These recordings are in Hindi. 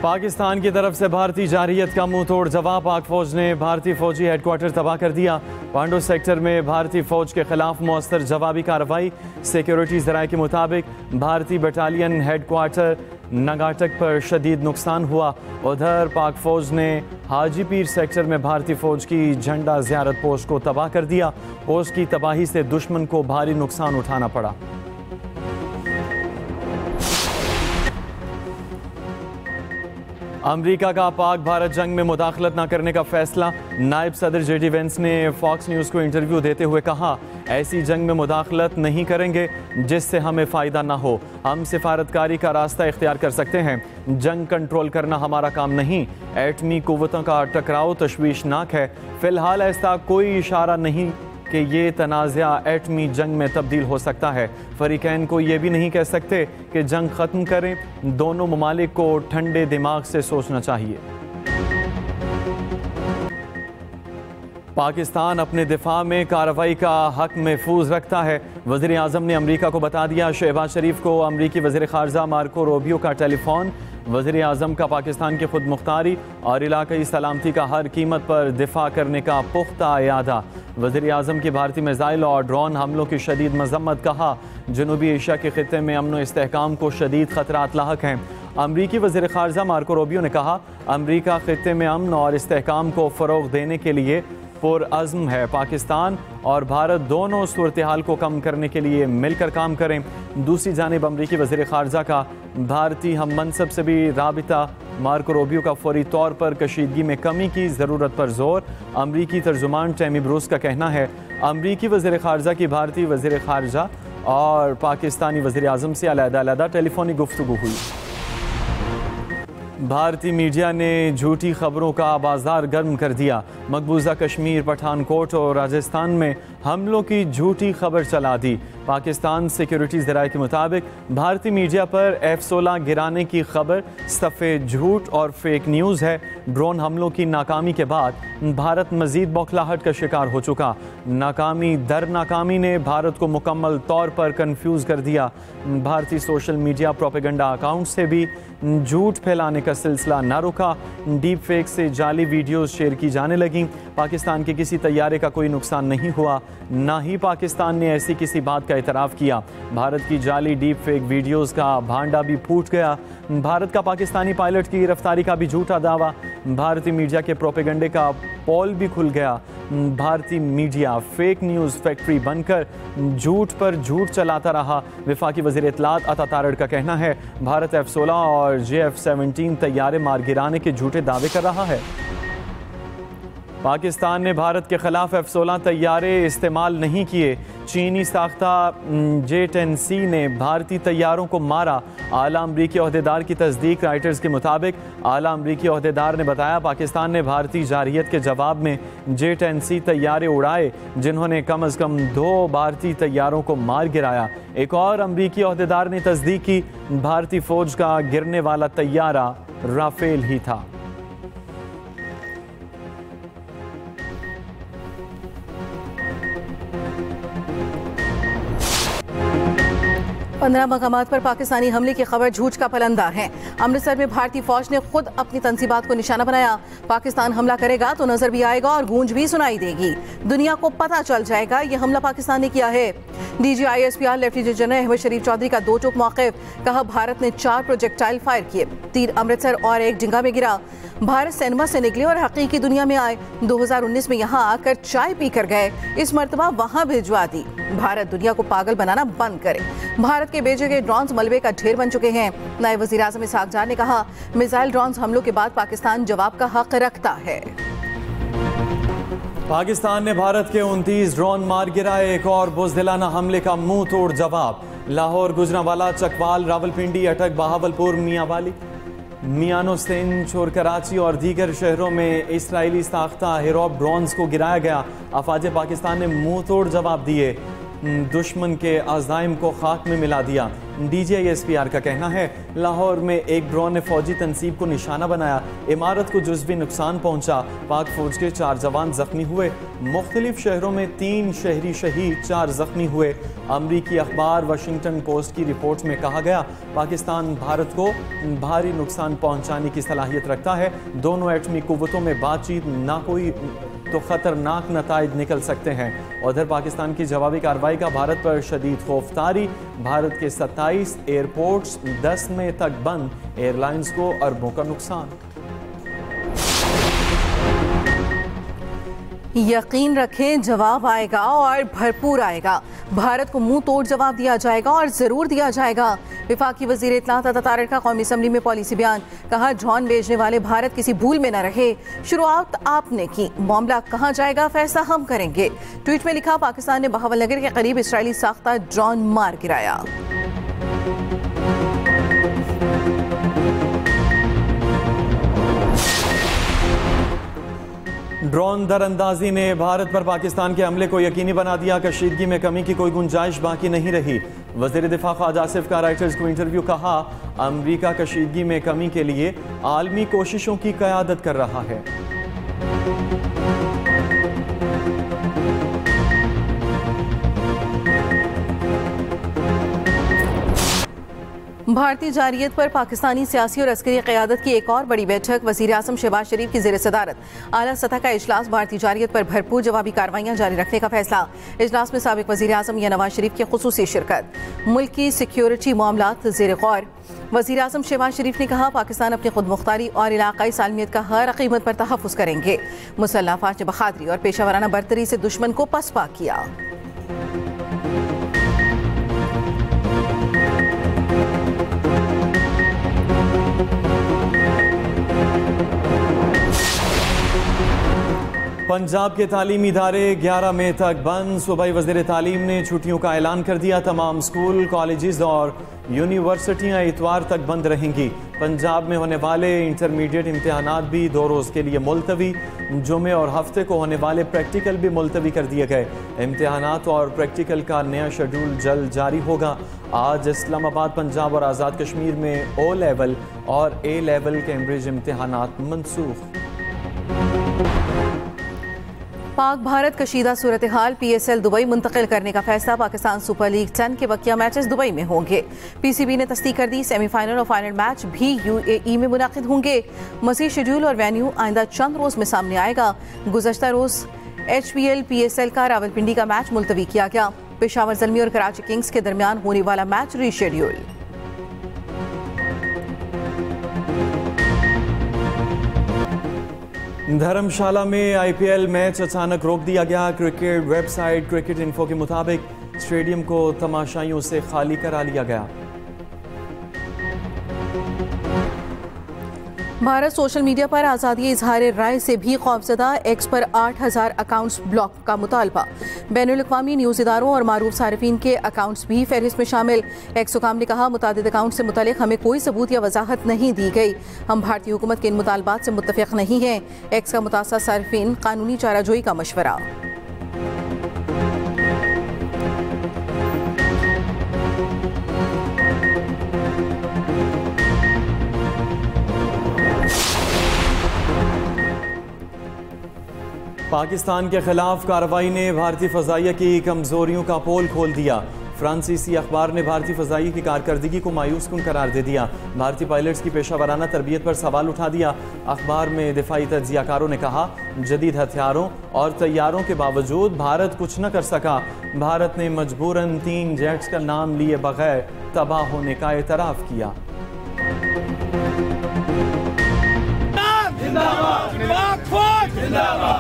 पाकिस्तान की तरफ से भारतीय जारहियत का मुंह तोड़ जवाब। पाक फौज ने भारतीय फौजी हेडक्वार्टर तबाह कर दिया। पांडो सेक्टर में भारतीय फौज के खिलाफ मौसर जवाबी कार्रवाई। सिक्योरिटी ज़राए के मुताबिक भारतीय बटालियन हेडक्वार्टर नगाटक पर शदीद नुकसान हुआ। उधर पाक फौज ने हाजी पीर सेक्टर में भारतीय फौज की झंडा ज़ियारत पोस्ट को तबाह कर दिया। पोस्ट की तबाही से दुश्मन को भारी नुकसान उठाना पड़ा। अमेरिका का पाक भारत जंग में मुदाखलत न करने का फैसला। नायब सदर जेडी वेंस ने फॉक्स न्यूज़ को इंटरव्यू देते हुए कहा, ऐसी जंग में मुदाखलत नहीं करेंगे जिससे हमें फ़ायदा ना हो। हम सिफारतकारी का रास्ता इख्तियार कर सकते हैं, जंग कंट्रोल करना हमारा काम नहीं। एटमी कुव्वतों का टकराव तशवीशनाक है। फ़िलहाल ऐसा कोई इशारा नहीं कि ये तनाज़ा एटमी जंग में तब्दील हो सकता है। फरीकैन को ये भी नहीं कह सकते कि जंग ख़त्म करें। दोनों ममालिक को ठंडे दिमाग से सोचना चाहिए। पाकिस्तान अपने दिफा में कार्रवाई का हक महफूज रखता है। वज़ीर आज़म ने अमरीका को बता दिया। शहबाज शरीफ को अमरीकी वज़ीर ख़ारजा मार्को रूबियो का टेलीफोन। वज़ीर आज़म का पाकिस्तान की खुद मुख्तारी और इलाक़ाई सलामती का हर कीमत पर दिफा करने का पुख्ता इरादा। वज़ीर आज़म की भारतीय मिसाइल और ड्रोन हमलों की शदीद मज़म्मत। कहा, जनूबी एशिया के ख़ित्ते में अमन व इस्तेहकाम को शदीद ख़तरात लाहक हैं। अमरीकी वज़ीर ख़ारजा मार्को रूबियो ने कहा, अमरीका ख़ित्ते में अमन और इस्तेहकाम को फ़रोग़ देने के लिए पुरअज़्म है। पाकिस्तान और भारत दोनों सूरत हाल को कम करने के लिए मिलकर काम करें। दूसरी जानिब अमरीकी वज़ीर ख़ारजा का भारतीय हम मनसब से भी राबिता। मार्को रूबियो का फौरी तौर पर कशीदगी में कमी की ज़रूरत पर जोर। अमरीकी तर्जुमान टैमी ब्रूस का कहना है, अमरीकी वज़ीर ख़ारजा की भारतीय वज़ीर ख़ारजा और पाकिस्तानी वज़ीर आज़म से अलग-अलग टेलीफोनिक गुफ्तगू हुई। भारतीय मीडिया ने झूठी खबरों का बाजार गर्म कर दिया। मकबूजा कश्मीर, पठानकोट और राजस्थान में हमलों की झूठी खबर चला दी। पाकिस्तान सिक्योरिटी ज़राए के मुताबिक भारतीय मीडिया पर F-16 गिराने की खबर सफ़ेद झूठ और फेक न्यूज़ है। ड्रोन हमलों की नाकामी के बाद भारत मज़ीद बौखलाहट का शिकार हो चुका। नाकामी दर नाकामी ने भारत को मुकम्मल तौर पर कन्फ्यूज़ कर दिया। भारतीय सोशल मीडिया प्रोपेगेंडा अकाउंट से भी झूठ फैलाने का सिलसिला न रुका। डीप फेक से जाली वीडियोस शेयर की जाने लगी। पाकिस्तान के किसी तैयारे का कोई नुकसान नहीं हुआ, ना ही पाकिस्तान ने ऐसी किसी बात का इतराफ़ किया। भारत की जाली डीप फेक वीडियोस का भांडा भी फूट गया। भारत का पाकिस्तानी पायलट की गिरफ्तारी का भी झूठा दावा। भारतीय मीडिया के प्रोपेगेंडे का पोल भी खुल गया। भारतीय मीडिया फेक न्यूज़ फैक्ट्री बनकर झूठ पर झूठ चलाता रहा। वफाकी वज़ीर इत्तलात अता तारड़ का कहना है, भारत F-16 और JF-17 तैयारे मार गिराने के झूठे दावे कर रहा है। पाकिस्तान ने भारत के खिलाफ F-16 तैयारे इस्तेमाल नहीं किए। चीनी साख्ता J-10C ने भारतीय तैयारों को मारा। आला अमरीकी ओहदेदार की तस्दीक। राइटर्स के मुताबिक आला अमरीकी ओहदेदार ने बताया, पाकिस्तान ने भारतीय जारहियत के जवाब में J-10C तैयारे उड़ाए, जिन्होंने कम अज़ कम 2 भारतीय तैयारों को मार गिराया। एक और अमरीकी ओहदेदार ने तस्दीक की, भारतीय फ़ौज का गिरने वाला तैयारा राफेल ही था। 15 मकामात पर पाकिस्तानी हमले की खबर झूठ का पलंदा है। अमृतसर में भारतीय फौज ने खुद अपनी तंसीबात को निशाना बनाया। पाकिस्तान हमला करेगा तो नजर भी आएगा और गूंज भी सुनाई देगी। दुनिया को पता चल जाएगा ये हमला पाकिस्तान ने किया है। DGISPR लेफ्टिनेंट जनरल अहमद शरीफ चौधरी का 2 टोक मौक़िफ़। कहा, भारत ने 4 प्रोजेक्टाइल फायर किए, 3 अमृतसर और 1 डिंगा में गिरा। भारत सिनेमा से निकले और हकीकी दुनिया में आए। 2019 में यहाँ आकर चाय पी कर गए, इस मरतबा वहाँ भिजवा दी। भारत दुनिया को पागल बनाना बंद करे। भारत के भेजे गए ड्रोन्स मलबे का ढेर बन चुके हैं। नायब वज़ीर आज़म इसहाक डार ने कहा, मिसाइल ड्रोन्स हमलों के बाद पाकिस्तान जवाब का हक रखता है। पाकिस्तान ने भारत के 29 ड्रोन मार गिराए। एक और बुज़दिलाना हमले का मुंह तोड़ जवाब। लाहौर, गुजरांवाला, चकवाल, रावलपिंडी, अटक, बहावलपुर, मियांवाली, मियानो सिंध और कराची और दीगर शहरों में इसराइली साख्ता हेरोप ड्रोन्स को गिराया गया। अफवाज पाकिस्तान ने मुंह तोड़ जवाब दिए, दुश्मन के अज़ाइम को खाक में मिला दिया। DGISPR का कहना है लाहौर में एक ड्रोन ने फौजी तनसीब को निशाना बनाया, इमारत को जुज़वी नुकसान पहुंचा, पाक फौज के 4 जवान जख्मी हुए। मुख्तलिफ शहरों में 3 शहरी शहीद, 4 जख्मी हुए। अमरीकी अखबार वाशिंगटन पोस्ट की रिपोर्ट में कहा गया पाकिस्तान भारत को भारी नुकसान पहुंचाने की सलाहियत रखता है। दोनों एटमी कुव्वतों में बातचीत ना कोई तो खतरनाक नताइज निकल सकते हैं। उधर पाकिस्तान की जवाबी कार्रवाई का भारत पर शदीद खौफ तारी। भारत के 27 एयरपोर्ट्स 10 मई तक बंद, एयरलाइंस को अरबों का नुकसान। यकीन रखें जवाब आएगा और भरपूर आएगा। भारत को मुंह तोड़ जवाब दिया जाएगा और जरूर दिया जाएगा। विफाकी वजीर इत्तलात अता तारिक का कौमी असम्बली में पॉलिसी बयान, कहा ड्रोन भेजने वाले भारत किसी भूल में न रहे। शुरुआत आपने की, मामला कहां जाएगा फैसला हम करेंगे। ट्वीट में लिखा पाकिस्तान ने बहावलनगर के करीब इसराइली साख्ता ड्रोन मार गिराया। ड्रोन दरअंदाजी ने भारत पर पाकिस्तान के हमले को यकीनी बना दिया। कशीदगी में कमी की कोई गुंजाइश बाकी नहीं रही। वज़ीर दिफा ख्वाजा आसिफ का राइटर्स को इंटरव्यू, कहा अमरीका कशीदगी में कमी के लिए आलमी कोशिशों की क़यादत कर रहा है। भारतीय जारियत पर पाकिस्तानी सियासी और अस्करी क़यादत की एक और बड़ी बैठक। वज़ीर आज़म शहबाज शरीफ की ज़ेर सदारत आला सतह का इजलास। भारतीय जारियत पर भरपूर जवाबी कार्रवाइयाँ जारी रखने का फैसला। इजलास में साबिक़ वज़ीर आज़म या नवाज शरीफ की ख़ुसूसी शिरकत। मुल्क की सिक्योरिटी मामलात ज़ेर गौर। वज़ीर आज़म शहबाज शरीफ ने कहा पाकिस्तान अपनी खुद मुख्तारी और इलाक़ाई सालमियत का हर कीमत पर तहफ़्फ़ुज़ करेंगे। मुसल्लह अफ़वाज ने बहादुरी और पेशावराना बर्तरी से दुश्मन को पसपा किया। पंजाब के तालीमी इदारे 11 मई तक बंद। सूबाई वज़ीर तालीम ने छुट्टियों का ऐलान कर दिया। तमाम स्कूल, कॉलेजेस और यूनिवर्सिटियाँ इतवार तक बंद रहेंगी। पंजाब में होने वाले इंटरमीडिएट इम्तिहानात भी 2 रोज़ के लिए मुलतवी। जुमे और हफ्ते को होने वाले प्रैक्टिकल भी मुलतवी कर दिए गए। इम्तिहानात और प्रैक्टिकल का नया शेड्यूल जल्द जारी होगा। आज इस्लामाबाद, पंजाब और आज़ाद कश्मीर में O लेवल और A level Cambridge इम्तिहानात Mansukh. Pak Bharat कशीदा Surat hall, PSL Dubai मुंतकिल करने का फैसला। पाकिस्तान सुपर लीग 10 के बकिया मैचेस दुबई में होंगे। PCB ने तस्दीक कर दी, सेमीफाइनल और फाइनल मैच भी UAE में मुनाकिद होंगे। मज़ीद शेड्यूल और वेन्यू आइंदा चंद रोज़ में सामने आएगा। गुज़श्ता रोज़ HPL PSL का रावलपिंडी का मैच मुलतवी किया गया। पेशावर ज़ल्मी और कराची किंग्स के दरमियान होने वाला मैच रीशेड्यूल। धर्मशाला में IPL मैच अचानक रोक दिया गया। क्रिकेट वेबसाइट क्रिकेट इन्फो के मुताबिक स्टेडियम को तमाशाइयों से खाली करा लिया गया। भारत सोशल मीडिया पर आज़ादी इजहार राय से भी खौफजदा। एक्स पर 8000 अकाउंट्स ब्लॉक का मुतालबा। बैनुल-अक़वामी न्यूज़ इदारों और मारूफ सारिफीन के अकाउंट्स भी फहरिस्त में शामिल। एक्स हुकाम ने कहा मुतादिद अकाउंट से मुतल्लिक हमें कोई सबूत या वजाहत नहीं दी गई। हम भारतीय हुकूमत के इन मुतालबात से मुत्तफ़िक़ नहीं हैं। एक्स का मुतासर सारिफीन कानूनी चाराजोई का मशवरा। पाकिस्तान के खिलाफ कार्रवाई ने भारतीय फ़ज़ाइया की कमज़ोरियों का पोल खोल दिया। फ्रांसीसी अखबार ने भारतीय फ़ज़ाइया की कारकर्दगी को मायूस कुन करार दे दिया। भारतीय पायलट्स की पेशावराना तरबियत पर सवाल उठा दिया। अखबार में दिफाई तज्ज़ियाकारों ने कहा जदीद हथियारों और तैयारों के बावजूद भारत कुछ न कर सका। भारत ने मजबूरन 3 जेट्स का नाम लिए बगैर तबाह होने का एतराफ़ किया।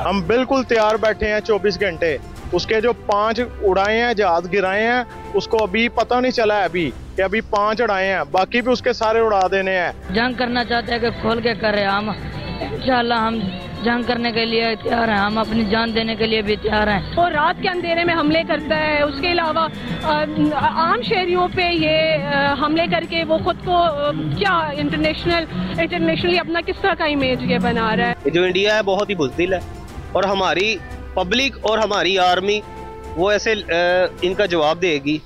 हम बिल्कुल तैयार बैठे हैं 24 घंटे। उसके जो 5 उड़ाए हैं, जहाज गिराए हैं, उसको अभी पता नहीं चला है अभी कि अभी 5 उड़ाए हैं, बाकी भी उसके सारे उड़ा देने हैं। जंग करना चाहते हैं कि खोल के कर रहे हैं। हम इंशाल्लाह हम जंग करने के लिए तैयार हैं। हम अपनी जान देने के लिए भी तैयार हैं। और रात के अंधेरे में हमले करता है। उसके अलावा आम शहरियों पे ये हमले करके वो खुद को क्या इंटरनेशनली अपना किस तरह का इमेज ये बना रहा है। जो इंडिया है बहुत ही बुज़दिल है और हमारी पब्लिक और हमारी आर्मी वो ऐसे इनका जवाब देगी।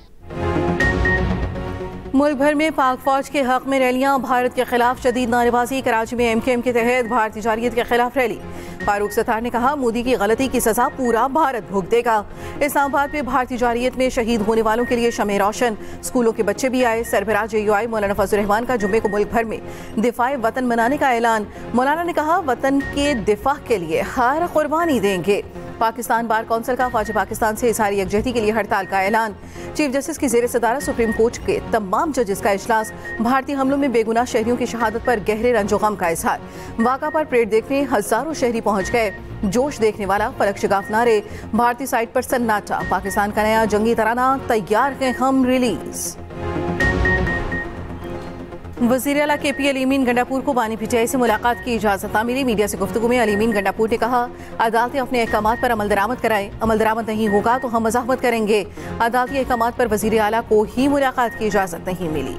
मुल्क भर में पाक फौज के हक में रैलियां, भारत के खिलाफ शदीद नारेबाजी। कराची में MKM के तहत भारतीय जारियत के खिलाफ रैली। फारूक सत्तार ने कहा, मोदी की गलती की सजा पूरा भारत भुगतेगा। इस्लामाबाद में भारतीय जारियत में शहीद होने वालों के लिए शमे रोशन। स्कूलों के बच्चे भी आए। सरबराह JUI मौलाना फजल रहमान का जुम्मे को मुल्क भर में दिफाए वतन मनाने का ऐलान। मौलाना ने कहा, वतन के दिफा के लिए हर कुर्बानी देंगे। पाकिस्तान बार कौंसिल का ख्वाजा पाकिस्तान से इजहार यकजहती के लिए हड़ताल का ऐलान। चीफ जस्टिस की जेर सदारत सुप्रीम कोर्ट के तमाम जजेस का इजलास। भारतीय हमलों में बेगुनाह शहरियों की शहादत पर गहरे रंजो गम का इजहार। वाक़ा पर परेड देखने हजारों शहरी पहुंच गए। जोश देखने वाला, फलक शिगाफ नारे। भारतीय साइट पर सन्नाटा। पाकिस्तान का नया जंगी तराना तैयार है हम रिलीज। वज़ीर आला KP अलीमीन गंडापुर को बानी PTI से मुलाकात की इजाज़त न मिली। मीडिया से गुफ्तगू में अलीमीन गंडापुर ने कहा, अदालती अपने अहकामात पर अमल दरामद कराएं। अमल दरामद नहीं होगा तो हम मज़ाहमत करेंगे। अदालती अहकामात पर वज़ीर आला को ही मुलाकात की इजाज़त नहीं मिली।